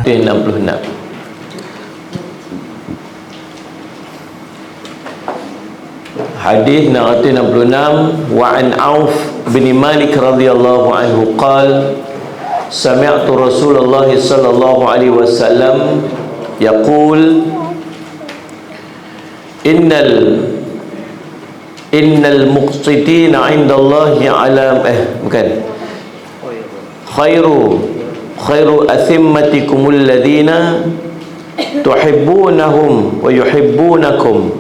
166. Hadis 666. Wa an Auf bin Malik radhiyallahu anhu qala sami'tu Rasulullah sallallahu alaihi wasallam yaqul innal muqsitina 'inda Allahi 'ala khairu athimmatikum alladhina tuhibbunahum wa yuhibbunakum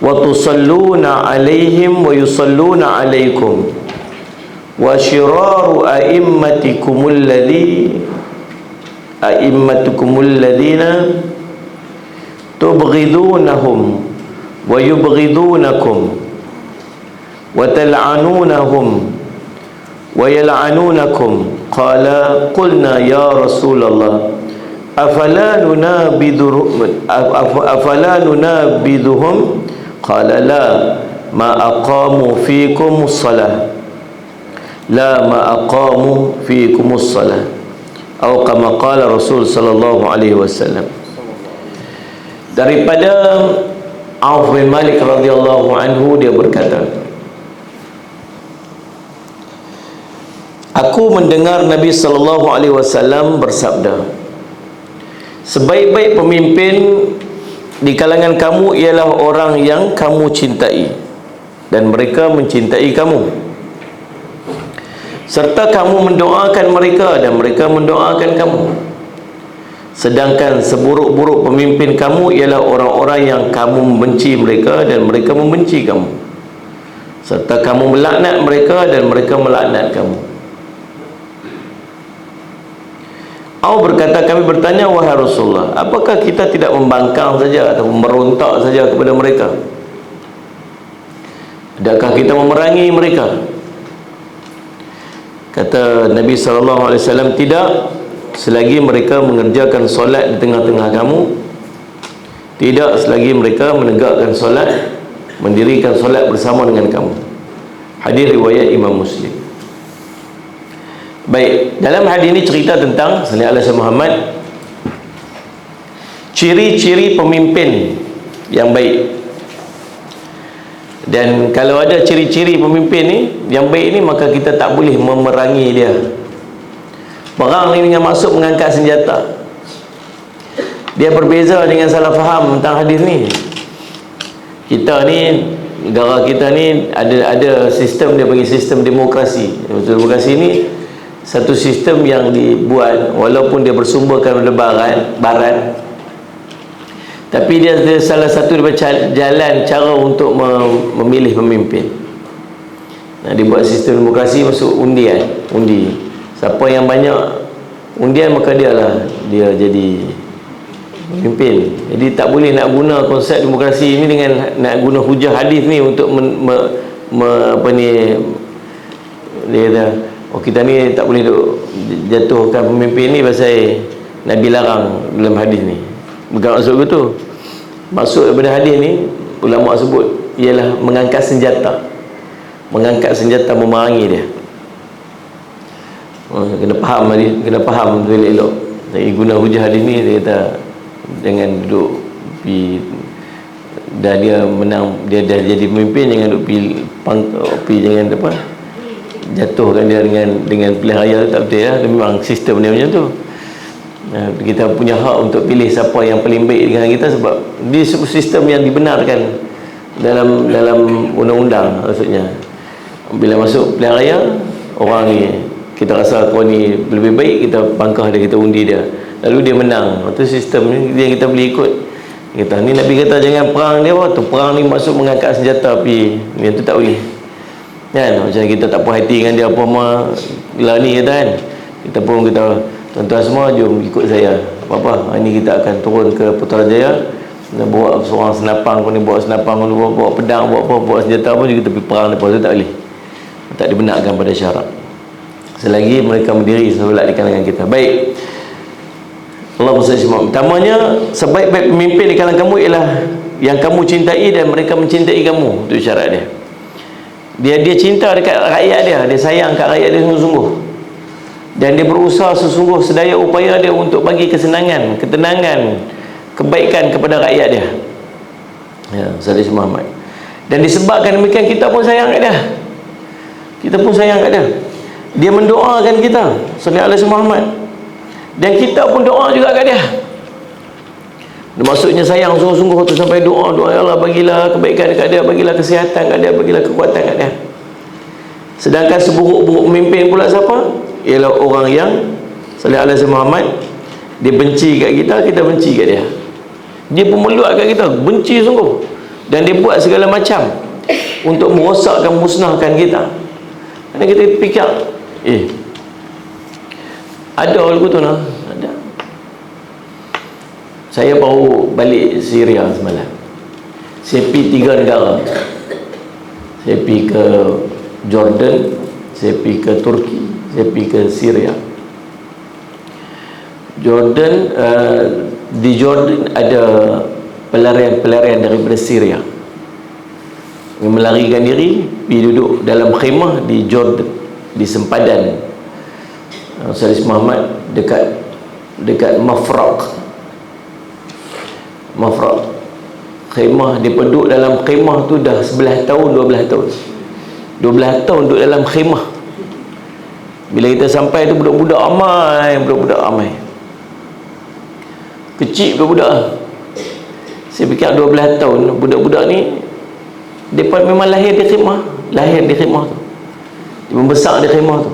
wa tusalluna 'alaihim wa yusalluna 'alaikum wa shiraru a'immatikum alladhina tubghidunahum wa yubghidunakum wa tal'anunahum wa yal'anunakum. Qala qulna ya Rasulullah afala nunabiduhum qala la ma aqamu fikumus salah atau kama qala Rasul sallallahu alaihi wasallam. Daripada Auf bin Malik radhiyallahu anhu, dia berkata, aku mendengar Nabi sallallahu alaihi wasallam bersabda, sebaik-baik pemimpin di kalangan kamu ialah orang yang kamu cintai dan mereka mencintai kamu, serta kamu mendoakan mereka dan mereka mendoakan kamu. Sedangkan seburuk-buruk pemimpin kamu ialah orang-orang yang kamu membenci mereka dan mereka membenci kamu, serta kamu melaknat mereka dan mereka melaknat kamu. Au berkata, kami bertanya, wahai Rasulullah, apakah kita tidak membangkang saja atau merontak saja kepada mereka? Adakah kita memerangi mereka? Kata Nabi SAW, tidak, selagi mereka mengerjakan solat di tengah-tengah kamu, tidak selagi mereka menegakkan solat, mendirikan solat bersama dengan kamu. Hadis riwayat Imam Muslim. Baik, dalam hadis ini cerita tentang sallallahu alaihi Muhammad, ciri-ciri pemimpin yang baik. Dan kalau ada ciri-ciri pemimpin ni yang baik ni, maka kita tak boleh memerangi dia. Perang ni dengan maksud mengangkat senjata. Dia berbeza dengan salah faham tentang hadis ni. Kita ni, negara kita ni ada sistem, dia panggil sistem demokrasi. Demokrasi ni satu sistem yang dibuat walaupun dia bersumberkan daripada barat, tapi dia salah satu daripada jalan cara untuk memilih pemimpin. Nah, dibuat sistem demokrasi masuk undi. Siapa yang banyak undian, maka dia jadi pemimpin. Jadi tak boleh nak guna konsep demokrasi ini dengan nak guna hujah hadis ni untuk dia kata, kita ni tak boleh jatuhkan pemimpin ni pasal Nabi larang dalam hadis ni. Bukan maksud begitu. Maksud daripada hadis ni, ulama sebut ialah mengangkat senjata memerangi dia. Kena faham elok. Jadi guna hujah hadis ni, dia kata jangan duduk dah dia menang, dia dah jadi pemimpin, jangan duduk jangan jatuhkan dia dengan pilihan raya. Tak betul lah. Memang sistem dia macam tu. Kita punya hak untuk pilih siapa yang paling baik dengan kita, sebab di sistem yang dibenarkan dalam undang-undang. Maksudnya bila masuk pilihan raya, orang ni kita rasa kau ni lebih baik, kita pangkah dia, kita undi dia, lalu dia menang. Itu sistem ni yang kita boleh ikut. Kita ni Nabi kata jangan perang dia, tu perang ni maksud mengangkat senjata api. Yang tu tak boleh. Kan macam kita tak puas hati dengan dia apa bila ni kata kan, kita pun kita, tuan-tuan semua jom ikut saya. Apa-apa, hari ni kita akan turun ke Putrajaya, bawa seorang senapang, kau ni bawa senapang, kau ni bawa pedang, bawa senjata pun kita pergi perang depan. Tu tak boleh. Tak dibenarkan pada syarak selagi mereka berdiri solat di kalangan kita. Baik, Allah SWT, pertamanya, sebaik-baik pemimpin di kalangan kamu ialah yang kamu cintai dan mereka mencintai kamu. Itu syarat dia. Dia cinta dekat rakyat dia sayang kat rakyat dia sungguh-sungguh. dan dia berusaha sesungguh sedaya upaya dia untuk bagi kesenangan, ketenangan, kebaikan kepada rakyat dia. Ya, Saudara Muhammad. Dan disebabkan demikian, kita pun sayang kat dia. Kita pun sayang kat dia. Dia mendoakan kita, Saudara Muhammad. Dan kita pun doa juga kat dia. Maksudnya sayang sungguh-sungguh tu, sampai doa, ya Allah bagilah kebaikan dekat dia, bagilah kesihatan kat dia, bagilah kekuatan kat dia. Sedangkan seburuk-buruk pemimpin pula siapa? Ialah orang yang Sallallahu Alaihi Muhammad, dia benci kat kita, kita benci kat dia. Dia pemeluat kat kita, benci sungguh. Dan dia buat segala macam untuk merosakkan, musnahkan kita. Kerana kita fikir, ada lagu tu lah, ada. Saya baru balik Syria semalam. Saya pergi 3 negara. Saya pergi ke Jordan, saya pergi ke Turki, saya pergi ke Syria. Jordan, di Jordan ada pelarian-pelarian daripada Syria yang melarikan diri, pergi duduk dalam khemah di Jordan, di sempadan Salis Muhammad, dekat Mafraq khemah. Dia duduk dalam khemah tu dah 11 tahun, 12 tahun 12 tahun duduk dalam khemah. Bila kita sampai tu, budak-budak ramai, kecil budak-budak. Saya fikir 12 tahun budak-budak ni, mereka memang lahir di khemah tu, dia membesar di khemah tu.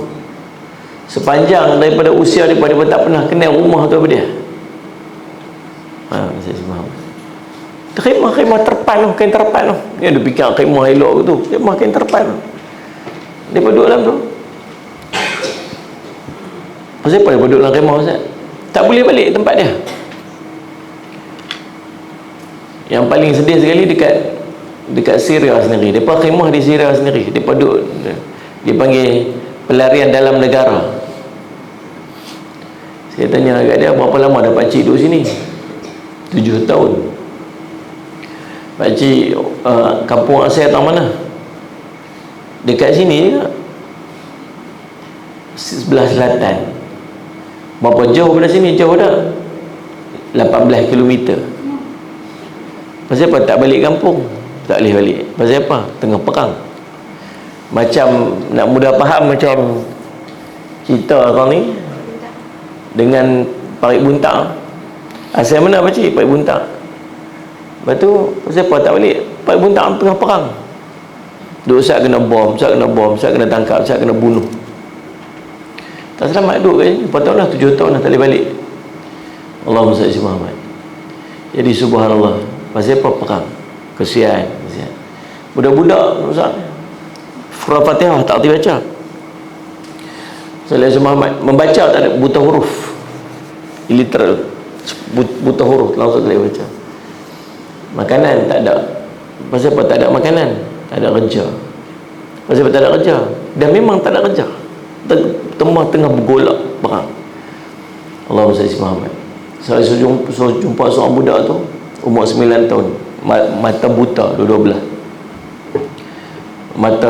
Sepanjang daripada usia dia, dia tak pernah kenal rumah tu apa dia. Saya faham. Khemah terpan tu, kain terpan tu. Dia ada fikir khemah elok tu, khemah kain terpan tu. Dia duduk dalam tu. Pasal apa dia duduk dalam khemah, Ustaz? Tak boleh balik tempat dia. Yang paling sedih sekali dekat Syria sendiri. Depa khemah di Syria sendiri. Depa duduk, dia panggil pelarian dalam negara. Saya tanya kat dia, berapa lama dah pakcik duduk sini? 7 tahun. Pakcik kampung asal tahu mana? Dekat sini juga, sebelah selatan. Berapa jauh pada sini? Jauh dah 18 km. Pasal apa tak balik kampung? Tak boleh balik. Pasal apa? Tengah perang. Macam nak mudah faham, macam kita orang ni dengan Parit Buntak. Asal mana pakcik? Parit Buntak. Lepas tu pasal apa tak balik? Parit Buntak tengah perang. Duk sat kena bom, sat kena tangkap, sat kena bunuh. Tak selamat duduk kat sini. Lepas tahun dah 7 tahun dah tak boleh balik. Allahumma salli Muhammad. Jadi subhanallah, pasal apa perang? Kesian. Budak-budak Ustaz, surah Fatihah tak boleh baca. Sallallahu Muhammad membaca tak ada, buta huruf, illiterate, buta huruf, langsung tak boleh baca. Makanan tak ada. Pasal apa tak ada makanan? Tak ada kerja. Pasal apa tak ada kerja? Dan memang tak ada kerja. Tengah bergolak perang. Allahumma salli Muhammad. Saya jumpa seorang budak tu, umur 9 tahun, mata buta dua-dua belah. Mata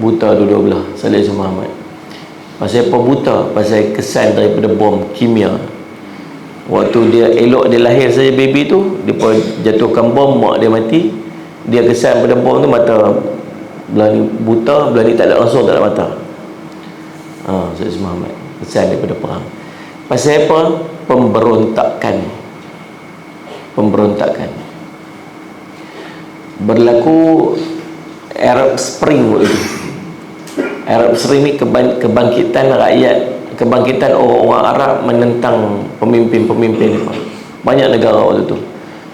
buta dua-dua belah. Sallallahu Muhammad. Pasal apa buta? Pasal kesan daripada bom kimia. Waktu dia elok dia lahir saja, baby tu, dia pun jatuhkan bom, mak dia mati. Dia kesan pada bom tu, mata belah ni buta, belah ni tak ada, langsung tak ada mata. Sallallahu Muhammad. Kesan daripada perang. Pasal apa? Pemberontakan berlaku. Arab Spring itu. Arab Spring ni kebangkitan rakyat, kebangkitan orang-orang Arab menentang pemimpin-pemimpin. Banyak negara waktu tu.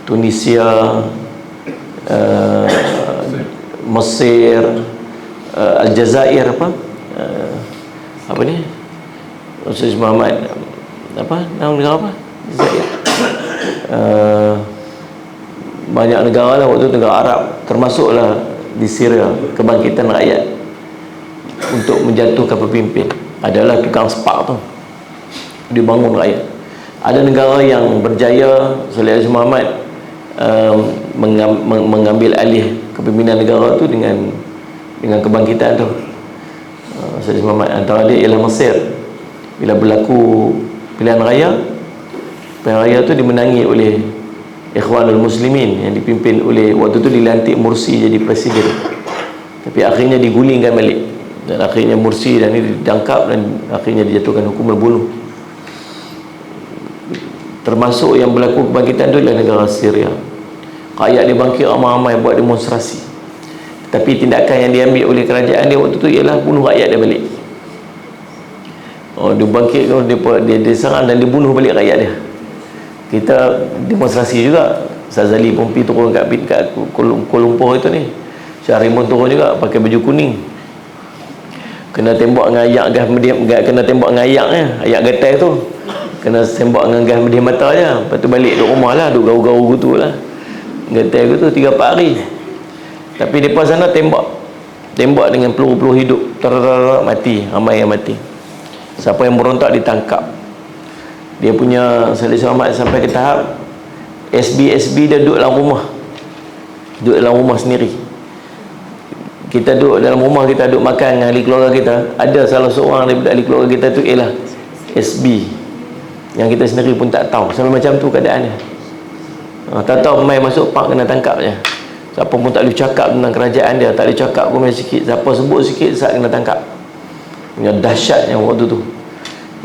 Tunisia, Mesir, Aljazair, apa ni? Rasul Muhammad, nama negara apa? Aljazair. Banyak negara lah waktu tu, negara Arab, termasuklah di Syria, kebangkitan rakyat untuk menjatuhkan pemimpin. Adalah tukang sepak tu, dibangun rakyat. Ada negara yang berjaya, Sallallahu Muhammad mengambil alih kepimpinan negara tu dengan kebangkitan tu. Sayyid Muhammad, antara dia ialah Mesir. Bila berlaku pilihan raya tu dimenangi oleh Ikhwanul Muslimin yang dipimpin oleh, waktu tu dilantik Mursi jadi presiden, tapi akhirnya digulingkan balik, dan akhirnya Mursi dan ini ditangkap dan akhirnya dijatuhkan hukuman bunuh. Termasuk yang berlaku kebangkitan itu adalah negara Syria. Rakyat dia bangkit ramai-ramai buat demonstrasi, tapi tindakan yang diambil oleh kerajaan dia waktu tu ialah bunuh rakyat dia balik. Dia bangkit, dia serang dan dia bunuh balik rakyat dia. Kita demonstrasi juga, Sazali pun pergi turun kat Kuala Lumpur itu ni, Syahrimun turun juga pakai baju kuning, kena tembak dengan ayak gas, kena tembak dengan ayaknya, ayak gatai tu kena tembak dengan gas medih mata je. Lepas tu balik duduk rumah lah, duduk gaul-gaul gitu lah, gatai gitu 3-4 hari. Tapi depan sana tembak dengan peluru-peluru hidup, mati, ramai yang mati. Siapa yang berontak ditangkap. Dia punya Salih Selamat sampai ke tahap SB dia duduk dalam rumah sendiri. Kita duduk dalam rumah, kita duduk makan dengan ahli keluarga kita, ada salah seorang daripada ahli keluarga kita tu ialah SB, yang kita sendiri pun tak tahu. Sampai macam tu keadaannya. Tak tahu main masuk park kena tangkap je. Siapa pun tak boleh cakap tentang kerajaan dia, tak boleh cakap pun sikit, siapa sebut sikit saat kena tangkap. Punya dahsyatnya waktu tu.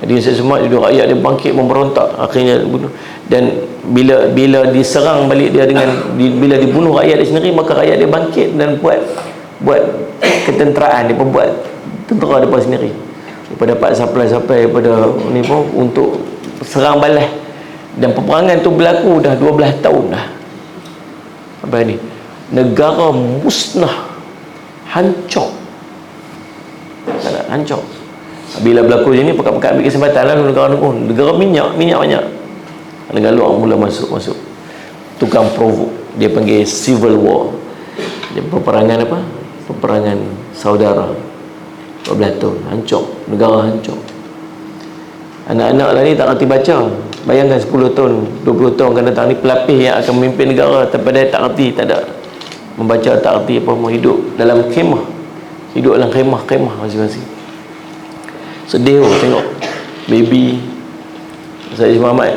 Jadi semua rakyat dia bangkit memberontak, akhirnya bunuh. Dan bila diserang balik dia bila dibunuh rakyat dia sendiri, maka rakyat dia bangkit dan buat ketenteraan, dia buat tentera depan sendiri. Dia dapat supply daripada ni pun untuk serang balas. Dan peperangan tu berlaku dah 12 tahun dah. Sampai ni negara musnah, hancur. Hancur. Bila berlaku je ni, pekat-pekat ambil kesempatan lah negara minyak banyak. Negara luar mula masuk tukang provok. Dia panggil civil war. Dia peperangan peperangan saudara. 12 tahun hancur, negara hancur. Anak-anak lah ni tak reti baca. Bayangkan 10 tahun 20 tahun akan datang ni, pelapis yang akan memimpin negara, tapi dia tak reti, tak ada membaca, tak reti apa, mau hidup dalam khemah, hidup dalam khemah masing-masing. Sedih tengok baby Sayyid Muhammad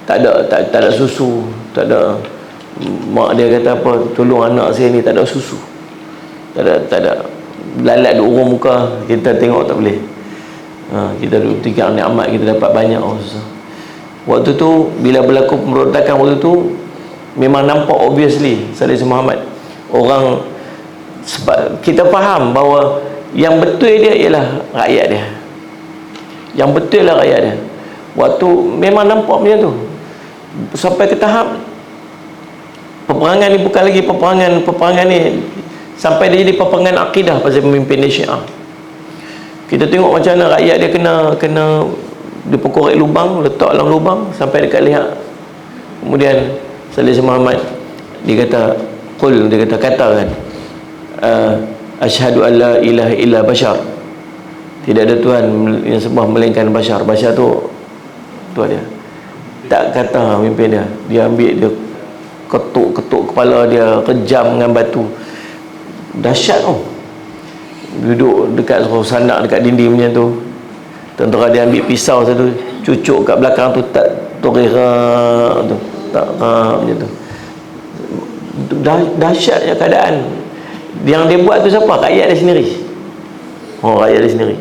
tak ada susu, tak ada. Mak dia kata apa, tolong anak saya ni tak ada susu, tak ada lalat duk urung muka, kita tengok tak boleh. Kita duduk tiga nikmat kita dapat banyak. Susah. Waktu tu bila berlaku pemberontakan waktu tu memang nampak obviously Salih Muhammad orang, sebab kita faham bahawa yang betul dia ialah rakyat dia, yang betul lah rakyat dia. Waktu memang nampak macam tu, sampai ke tahap peperangan ni bukan lagi peperangan ni, sampai dia jadi peperangan akidah pasal pemimpin dia Syiah. Kita tengok macam mana rakyat dia kena dia korek lubang, letak dalam lubang sampai dekat leher. Kemudian Salih Muhammad dia kata katakan asyhadu an la ilaha illa bashar, tidak ada Tuhan yang sembah melainkan bashar. Bashar tu dia tak kata mimpin dia ambil, dia ketuk kepala dia, kejam dengan batu. Dahsyat tu. Duduk dekat sanak dekat dinding macam tu, tentera dia ambil pisau satu, cucuk kat belakang tu, tak torera tu, tak macam tu. Dahsyatnya keadaan. Yang dia buat tu siapa? Rakyat dia sendiri. Rakyat dia sendiri.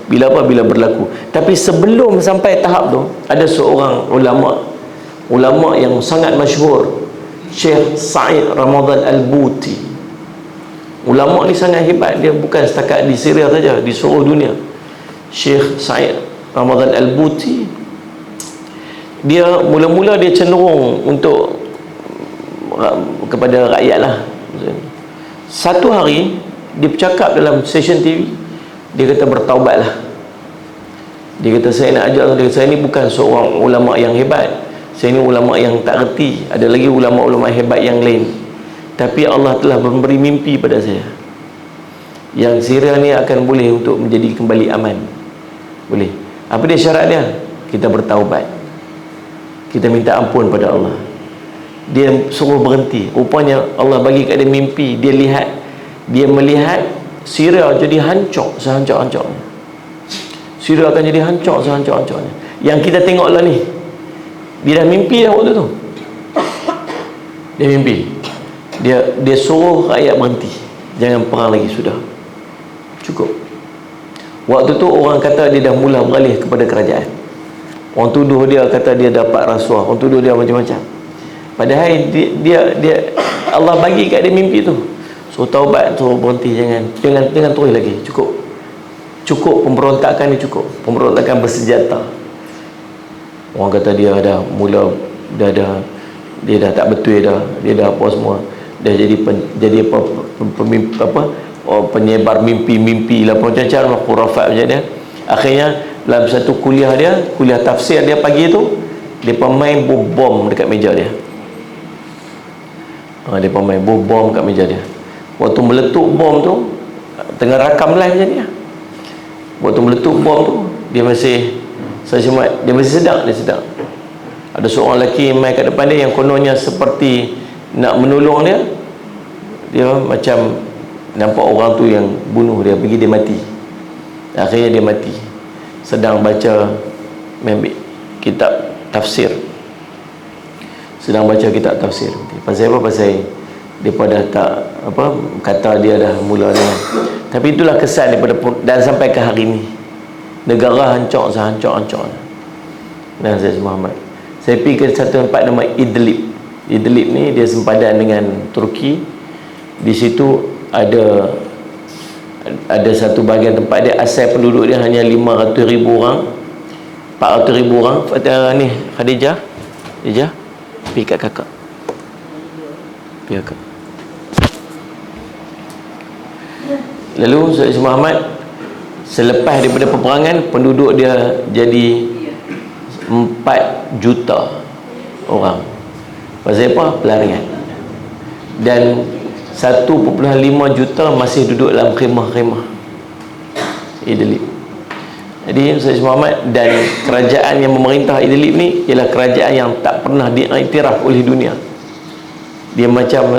Bila berlaku. Tapi sebelum sampai tahap tu, ada seorang ulama yang sangat masyhur, Syekh Sa'id Ramadan Al-Buti. Ulama ni sangat hebat, dia bukan setakat di Syria saja, di seluruh dunia. Syekh Sa'id Ramadan Al-Buti, dia mula-mula dia cenderung untuk kepada rakyat lah. Satu hari dia bercakap dalam stesen TV, dia kata bertaubatlah. Dia kata saya nak ajar, dia kata saya ni bukan seorang ulama yang hebat, saya ni ulama yang tak reti, ada lagi ulama-ulama hebat yang lain, tapi Allah telah memberi mimpi pada saya yang Syria ni akan boleh untuk menjadi kembali aman. Boleh. Apa dia syarat dia? Kita bertaubat, kita minta ampun pada Allah. Dia suruh berhenti. Rupanya Allah bagi kat dia mimpi. Dia melihat Syria jadi hancur sehancur-hancurnya. Syria akan jadi hancur sehancur-hancurnya. Yang kita tengoklah ni, dia dah mimpi dah waktu tu. Dia mimpi, dia suruh rakyat berhenti, jangan perang lagi, sudah cukup. Waktu tu orang kata dia dah mula beralih kepada kerajaan. Orang tuduh dia, kata dia dapat rasuah, orang tuduh dia macam-macam. Padahal dia Allah bagi kat dia mimpi tu, suruh taubat, suruh berhenti, jangan terus lagi, cukup pemberontakan ni, cukup pemberontakan bersenjata. Orang kata dia dah mula dia dah tak betul dah, dia dah apa semua, dah jadi penyebar mimpi lah, macam-macam khurafat macam dia. Akhirnya dalam satu kuliah tafsir dia pagi tu, dia main bom dekat meja dia. Dia main bom kat meja dia. Waktu meletup bom tu, tengah rakam live macam ni. Waktu meletup bom tu, dia masih sedang. Ada seorang lelaki main kat depan dia yang kononnya seperti nak menolong dia. Dia macam nampak orang tu yang bunuh dia, pergi dia mati. Akhirnya dia mati sedang baca kitab tafsir. Pasal apa? Pasal depa dah tak kata dia dah mula dengan. Tapi itulah kesan daripada, dan sampai ke hari ni negara hancur sehancur-hancur. Dan saya Muhammad, saya pergi ke satu tempat nama Idlib. Idlib ni dia sempadan dengan Turki. Di situ ada satu bahagian tempat dia, asal penduduk dia hanya 500,000 orang, 400,000 orang. Ni Khadijah pergi kat kakak, lalu Sayyid Muhammad, selepas daripada peperangan, penduduk dia jadi 4 juta orang. Pasal apa? Pelarian. Dan 1.5 juta masih duduk dalam khemah-khemah Idlib. Jadi Sayyid Muhammad dan kerajaan yang memerintah Idlib ni ialah kerajaan yang tak pernah diiktiraf oleh dunia. Dia macam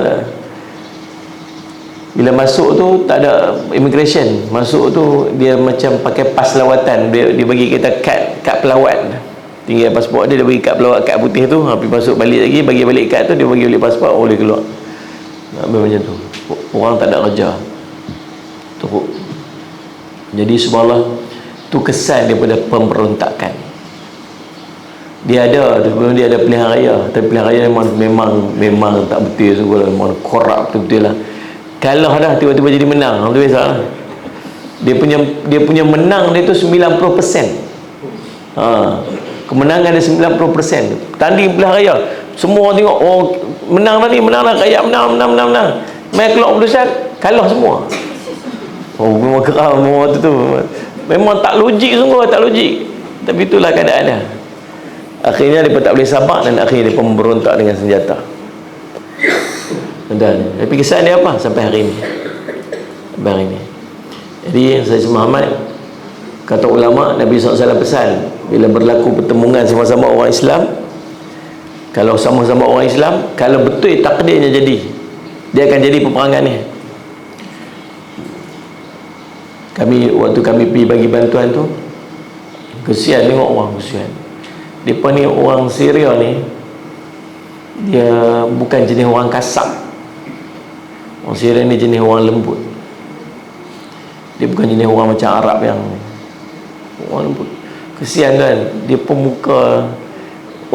bila masuk tu tak ada immigration, masuk tu dia macam pakai pas lawatan. Dia bagi kita kad pelawat, tinggal pasport dia bagi kad pelawat, kad putih tu. Pergi masuk balik lagi, bagi balik kad tu, dia bagi balik pasport, boleh keluar. Macam tu. Orang tak ada kerja teruk. Jadi subhanallah, tu kesan daripada pemberontakan. Dia ada pilihan raya, tapi pilihan raya memang tak betul sungguh lah, memang korup betul lah. Kalah dah tiba-tiba jadi menang, tu biasa lah. Dia punya menang dia tu 90%. Kemenangan dia 90%. Tanding pilihan raya, semua orang tengok, oh menang dah, rakyat menang. Main keluar keputusan, kalah semua. Oh, memang keram waktu tu. Memang tak logik, sungguh tak logik. Tapi itulah keadaan dia. Akhirnya dia tak boleh sabar, dan akhirnya dia memberontak dengan senjata. Dan tapi kisah dia apa sampai hari ini? Jadi Sayyid Muhammad, kata ulama, Nabi SAW pesan, bila berlaku pertemuan sama-sama orang Islam, kalau sama-sama orang Islam, kalau betul takdirnya jadi, dia akan jadi peperangan ni. Waktu kami pergi bagi bantuan tu, kesian tengok orang, kesian. Mereka ni orang Syria ni, dia bukan jenis orang kasar. Orang Syria ni jenis orang lembut. Dia bukan jenis orang macam Arab yang orang lembut. Kesian kan, dia pemuka,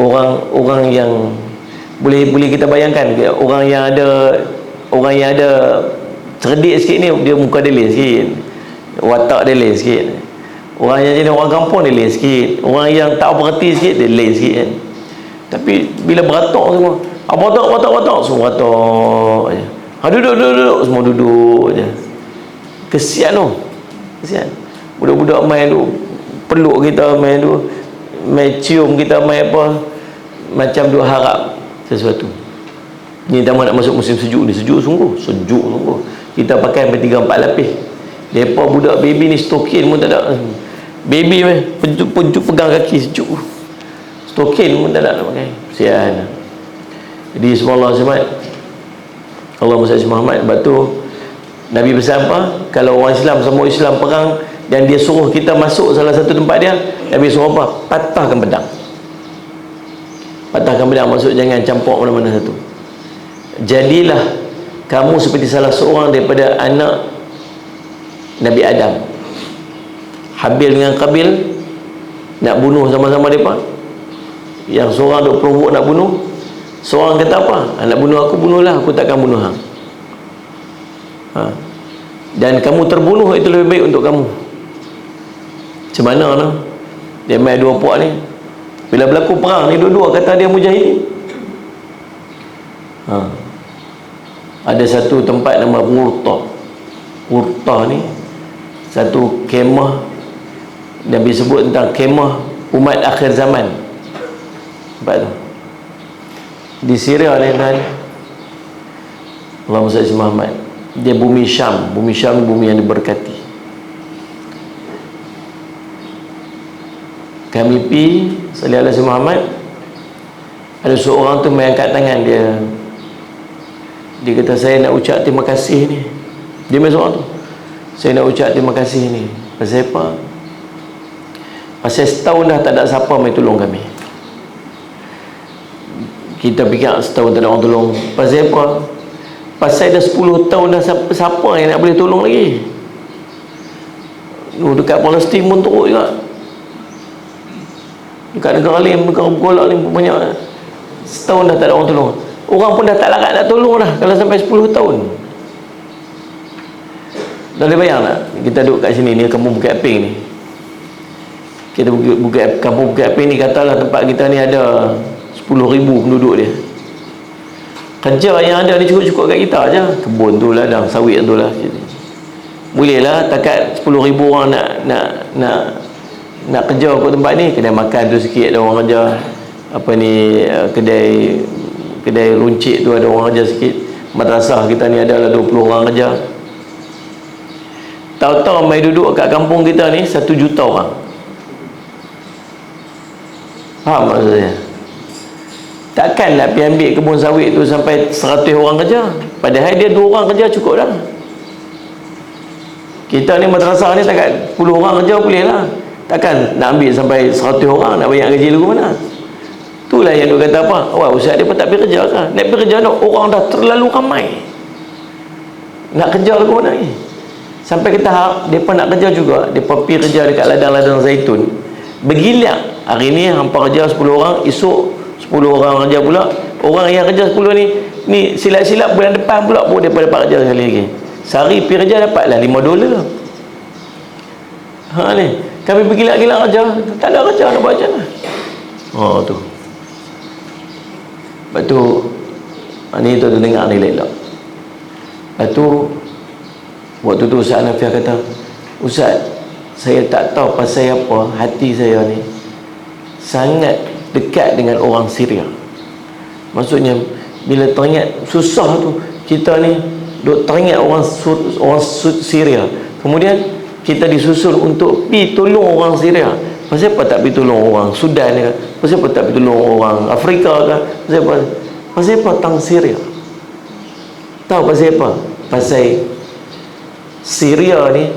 orang yang boleh kita bayangkan, orang yang ada cerdik sikit ni, dia muka dia lain sikit, watak dia lain sikit. Orang yang jadi orang kampung dia lain sikit, orang yang tak berhati sikit dia lain sikit kan. Tapi bila beratok semua, beratok semua beratok aja. Duduk semua duduk aja. Kesian tu, kesian. Budak-budak main tu, peluk kita, main tu, main cium kita, main apa, macam dia harap sesuatu. Ni tambah nak masuk musim sejuk ni, sejuk sungguh. Kita pakai sampai 3-4 lapis. Depa budak baby ni stokin pun tak ada. Baby penjuk pegang kaki sejuk. Stokin pun tak ada nak pakai. Kesian. Jadi subhanallah, Allah Muhammad, sebab tu Nabi pesan apa? Kalau orang Islam, semua Islam perang dan dia suruh kita masuk salah satu tempat dia, Nabi suruh apa? Patahkan pedang. Patahkan pedang maksud jangan campur mana-mana satu. Jadilah kamu seperti salah seorang daripada anak Nabi Adam. Habil dengan Qabil nak bunuh sama-sama mereka. Yang seorang duk provok nak bunuh, seorang kata apa? Nak bunuh aku, bunuhlah, aku takkan bunuh hang. Dan kamu terbunuh itu lebih baik untuk kamu. Macam mana lah dia main dua puak ni, bila berlaku perang ni dua-dua kata dia mujahidin. Ada satu tempat nama Urta ni satu kemah, Nabi sebut tentang kemah umat akhir zaman. Tempat tu di Syria ni kan, Allahumma salli Muhammad. Dia bumi Syam. Bumi Syam bumi yang diberkati. Kami pergi sallallahu alaihi Muhammad, ada seorang tu main angkat tangan dia. Dia kata saya nak ucap terima kasih ni. Dia main seorang tu, saya nak ucap terima kasih ni. Pasal apa? Pasal setahun dah tak ada siapa mai tolong kami. Kita fikir setahun tak ada orang tolong. Pasal apa? Pasal dah 10 tahun dah siapa yang nak boleh tolong lagi. Dekat Palestin pun teruk juga. Dekat negara lain, negara bergolak ni banyak. Setahun dah tak ada orang tolong. Orang pun dah tak larat nak tolong dah kalau sampai 10 tahun. Dah boleh bayang tak? Kita duduk kat sini ni, kampung Bukit Aping ni. Kita kampung Bukit Aping ni, katalah tempat kita ni ada 10,000 penduduk dia. Kerja yang ada ni cukup-cukup kat kita aja. Kebun tu lah, ladang sawit tu lah. Boleh lah takat 10,000 orang nak kerja kat tempat ni. Kedai makan tu sikit ada orang kerja. Apa ni, kedai runcit tu ada orang kerja sikit. Madrasah kita ni adalah 20 orang kerja. Tahu-tahu mai duduk kat kampung kita ni 1 juta orang. Faham maksud saya? Takkanlah pergi ambil kebun sawit tu sampai 100 orang kerja. Padahal dia 2 orang kerja cukup dah. Kita ni madrasah ni takkan 10 orang kerja boleh lah. Takkan nak ambil sampai 100 orang, nak bayar gaji lagu mana? Itulah yang dia kata apa? Wah, ustaz dia pun tak pergi kerja kan? Nak pergi kerja dah, orang dah terlalu ramai. Nak kerja lagu mana ni? Sampai kita harap mereka nak kerja juga. Mereka pergi kerja dekat ladang-ladang zaitun. Bergiliak. Hari ni hampa kerja 10 orang, esok 10 orang kerja pula. Orang yang kerja 10 ni silap-silap bulan depan pula pun dia dapat kerja sekali lagi. Sehari pergi kerja dapatlah $5. Ni kami pergi gila-gila kerja, tak ada kerja nak buat macam mana? Tu. Lepas tu ni tu dengar ni elok. Lepas tu waktu tu Ustaz Nafiah kata, Ustaz, saya tak tahu pasal apa hati saya ni sangat dekat dengan orang Syria. Maksudnya bila teringat susah tu, kita ni duk teringat orang Syria, kemudian kita disusul untuk pergi tolong orang Syria. Pasal apa tak pergi tolong orang Sudan ke? Pasal apa tak pergi tolong orang Afrika ke? Pasal apa tang Syria? Tahu pasal apa? Pasal Syria ni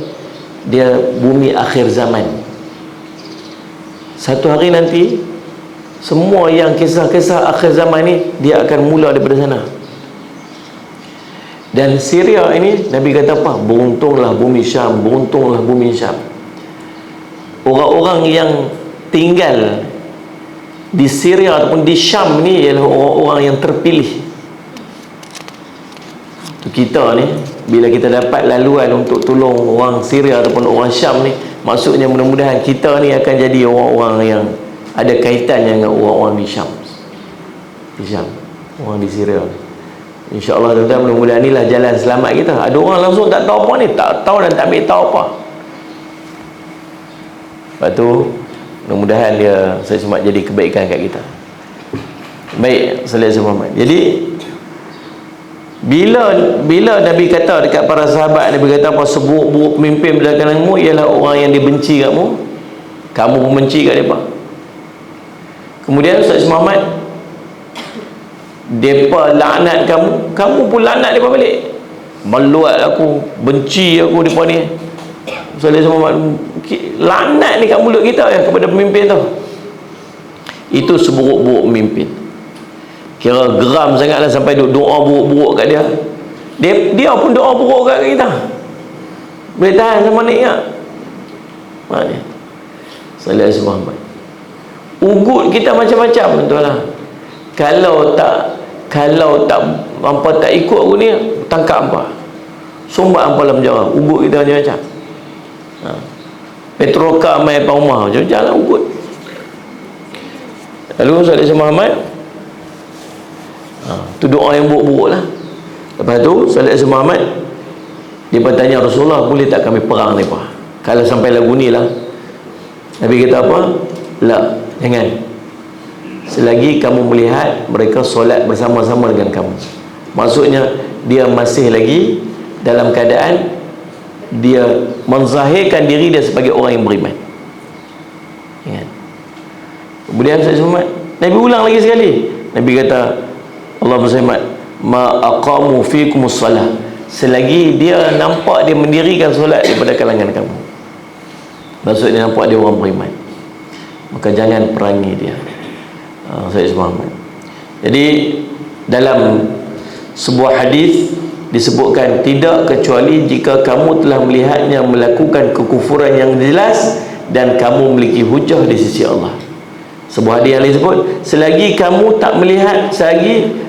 dia bumi akhir zaman. Satu hari nanti semua yang kisah-kisah akhir zaman ni dia akan mula daripada sana. Dan Syria ini Nabi kata apa? Beruntunglah bumi Syam, beruntunglah bumi Syam. Orang-orang yang tinggal di Syria ataupun di Syam ni ialah orang-orang yang terpilih. Tu kita ni bila kita dapat laluan untuk tolong orang Syria ataupun orang Syam ni, maksudnya mudah-mudahan kita ni akan jadi orang-orang yang ada kaitannya dengan orang-orang di Syam. Di Syam, orang di Syria. InsyaAllah tuan-tuan, mudah-mudahan inilah jalan selamat kita. Ada orang langsung tak tahu apa ni, tak tahu dan tak ambil tahu apa. Lepas tu mudah-mudahan dia sesuatu jadi kebaikan kat kita. Baik, sallallahu Muhammad. Jadi bila Nabi kata dekat para sahabat, Nabi kata apa? Seburuk-buruk pemimpin belakangmu ialah orang yang dibenci kamu, kamu pun benci kat mereka. Kemudian Ustaz Muhammad, mereka laknat kamu, kamu pun laknat mereka balik. meluat aku, benci aku depan ni. Salih Muhammad, laknat ni kat mulut kita ya, kepada pemimpin tu. Itu seburuk-buruk pemimpin. Kira geram sangatlah sampai doa buruk-buruk kat dia. Dia pun doa buruk kat kita. Boleh tahan sama ni tak? Mana? Salih Muhammad. Ugut kita macam-macam, betul lah. Kalau tak hampa tak ikut aku ni, tangkap hampa, sumbat hampa dalam penjara. Ugut kita macam-macam. Petroka mai rumah macam-macam lah ugut. Lalu Salih Muhammad, tu doa yang buruk-buruk lah. Lepas tu Salih Muhammad dia bertanya Rasulullah, boleh tak kami perang mereka? Kalau sampai lagu ni lah, Nabi kata apa? La, jangan, selagi kamu melihat mereka solat bersama-sama dengan kamu. Maksudnya dia masih lagi dalam keadaan dia menzahirkan diri dia sebagai orang yang beriman. Ingat. Kemudian Salih Muhammad, Nabi ulang lagi sekali. Nabi kata, Allah berfirman, ma aqamu fikumus salah, selagi dia nampak dia mendirikan solat daripada kalangan kamu. Maksudnya nampak dia orang beriman, maka jangan perangi dia. Salih Muhammad. Jadi dalam sebuah hadis disebutkan, tidak kecuali jika kamu telah melihatnya melakukan kekufuran yang jelas dan kamu memiliki hujah di sisi Allah. Sebuah hadis yang lain sebut, selagi kamu tak melihat,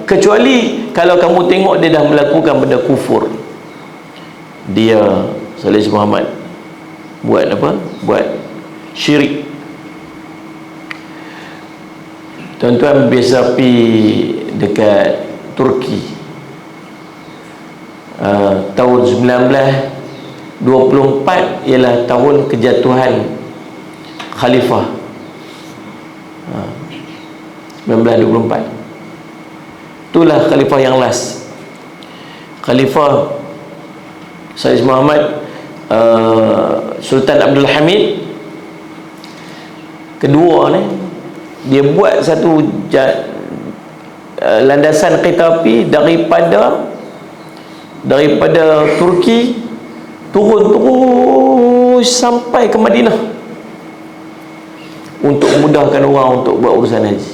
kecuali kalau kamu tengok dia dah melakukan benda kufur, dia Salih Muhammad buat apa? Buat syirik. Tuan-tuan biasa pergi dekat Turki, tahun 1924 ialah tahun kejatuhan Khalifah. 1924 itulah Khalifah yang last. Khalifah Salih Muhammad, Sultan Abdul Hamid kedua ni, dia buat satu landasan kereta api daripada Turki turun terus sampai ke Madinah untuk memudahkan orang untuk buat urusan haji.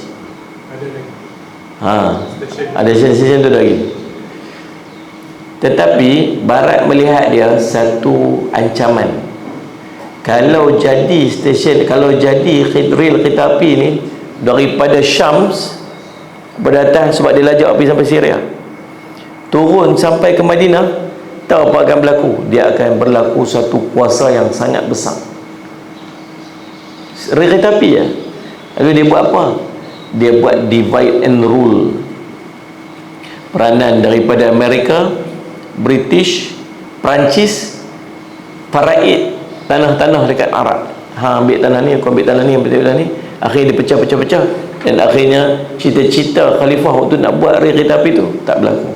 Ada stesen tu lagi. Tetapi Barat melihat dia satu ancaman. Kalau jadi rel kereta api ni daripada Syams berdatang, sebab dia lajak api sampai Syria, turun sampai ke Madinah, tahu apa akan berlaku? Dia akan berlaku satu kuasa yang sangat besar. Kereta api ya. Lalu dia buat apa? Dia buat divide and rule. Peranan daripada Amerika, British, Perancis, Paraid, tanah-tanah dekat Arab. Ambil tanah ni, aku ambil tanah ni, ambil tanah ni. Akhirnya dia pecah-pecah, dan akhirnya cita-cita Khalifah waktu nak buat rel kereta api tu tak berlaku.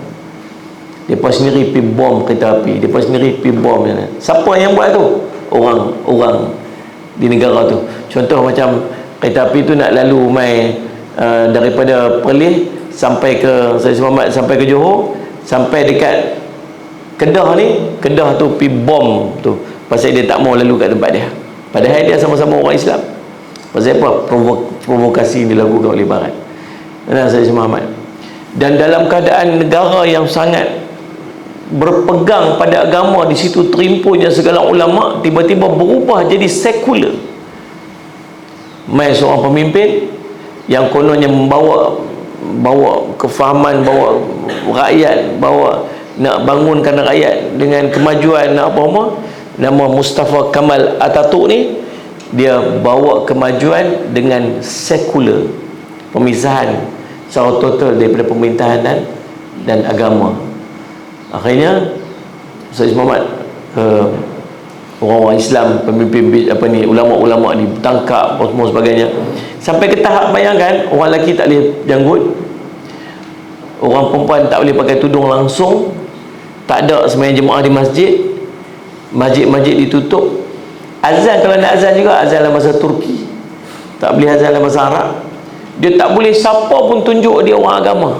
Depa sendiri pi bom kereta api, depa sendiri pi bom. Siapa yang buat tu? Orang di negara tu. Contoh macam kereta api tu nak lalu daripada Perlis sampai ke Salih Muhammad, sampai ke Johor, sampai dekat Kedah ni, Kedah tu pi bom tu pasal dia tak mau lalu kat tempat dia, padahal dia sama-sama orang Islam. Pasal apa? Provokasi yang dilakukan oleh Barat dan Salih Muhammad. Dan dalam keadaan negara yang sangat berpegang pada agama, di situ terimpunnya segala ulama, tiba-tiba berubah jadi sekular. Mai seorang pemimpin yang kononnya membawa kefahaman, bawa rakyat, nak bangunkan rakyat dengan kemajuan, nak apa-apa. Nama Mustafa Kamal Ataturk ni, dia bawa kemajuan dengan sekular, pemisahan secara total daripada pemerintahan dan agama. Akhirnya Salih Muhammad, orang-orang Islam, pemimpin ulama-ulama ditangkap, semua sebagainya, sampai ke tahap, bayangkan, orang lelaki tak boleh janggut, orang perempuan tak boleh pakai tudung langsung, tak ada sembahyang jemaah di masjid, masjid ditutup. Azan, kalau nak azan juga, azan dalam bahasa Turki, tak boleh azan dalam bahasa Arab. Dia tak boleh, siapa pun tunjuk dia orang agama,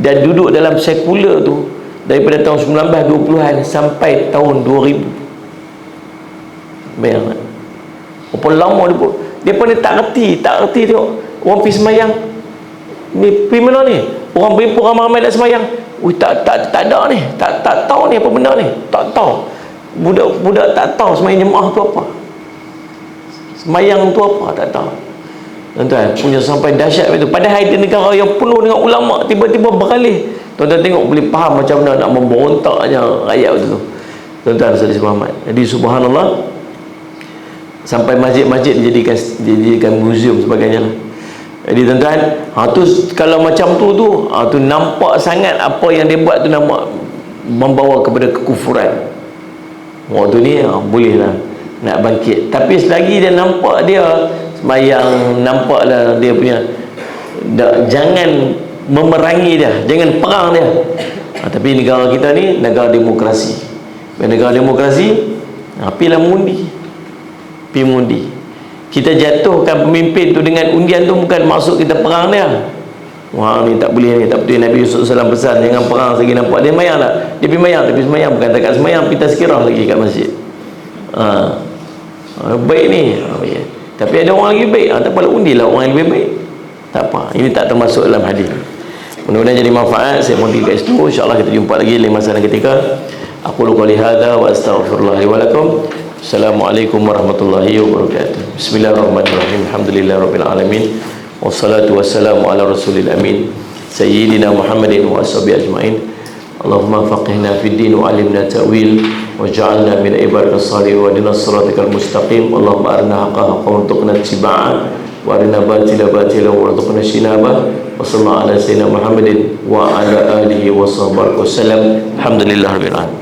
dan duduk dalam sekular tu daripada tahun 1920-an sampai tahun 2000. Bayang tak? Berapa lama dia pun tak reti tengok orang pergi semayang ni, pergi mana ni, orang pergi ramai-ramai nak semayang. Tak ada ni, tak tahu ni apa benda ni, tak tahu. Budak tak tahu semayang jemaah tu apa, semayang tu apa, tak tahu. Tuan-tuan, punya sampai dahsyat itu. Padahal di negara yang penuh dengan ulama, tiba-tiba beralih. Tuan-tuan tengok, boleh faham macam mana nak memberontaknya rakyat itu. Tuan-tuan sekalian Muhammad. Jadi subhanallah, sampai masjid-masjid dijadikan muzium sebagainya lah. Jadi tuan-tuan, tu kalau macam tu nampak sangat apa yang dia buat tu nampak membawa kepada kekufuran. Waktu ni bolehlah nak bangkit. Tapi selagi dia nampak dia semayang, nampaklah dia punya jangan memerangi dia, jangan perang dia. Tapi negara kita ni negara demokrasi. Negara demokrasi, pilah pergi mundi. Kita jatuhkan pemimpin tu dengan undian tu bukan maksud kita perang dia. Wah, ni tak boleh ni, tak betul. Nabi Yusuf SAW pesan jangan perang lagi. Nampak dia mayang tak? Dia pergi mayang, tapi semayang bukan takat semayang, pergi tazkirah lagi kat masjid. Baik ni. Tapi ada orang lagi baik, tak apalah, undilah orang yang lebih baik. Tak apa, ini tak termasuk dalam hadis. Mudah-mudahan jadi manfaat. Saya mohon diri kat situ. InsyaAllah kita jumpa lagi lain masa dan ketika. Aku lupa lihada wa astaghfirullah li wa lakum. Assalamualaikum warahmatullahi wabarakatuh. Bismillahirrahmanirrahim. Alhamdulillahirabbil alamin. Wassalatu wassalamu ala rasulil amin. Sayyidina Muhammadin wa ashabihi ajmain. Allahumma faqihna fid din wa 'allimna ta'wil waj'alna min ibadika salihin wa hdina siratal mustaqim. Allahumma arina haqqa haqqan warzuqna ittiba'ah wa arina batila batilan warzuqna ijtinabah. Wa sallallahu ala sayyidina Muhammadin wa ala alihi wa sahbihi wasallam. Alhamdulillahirabbil alamin.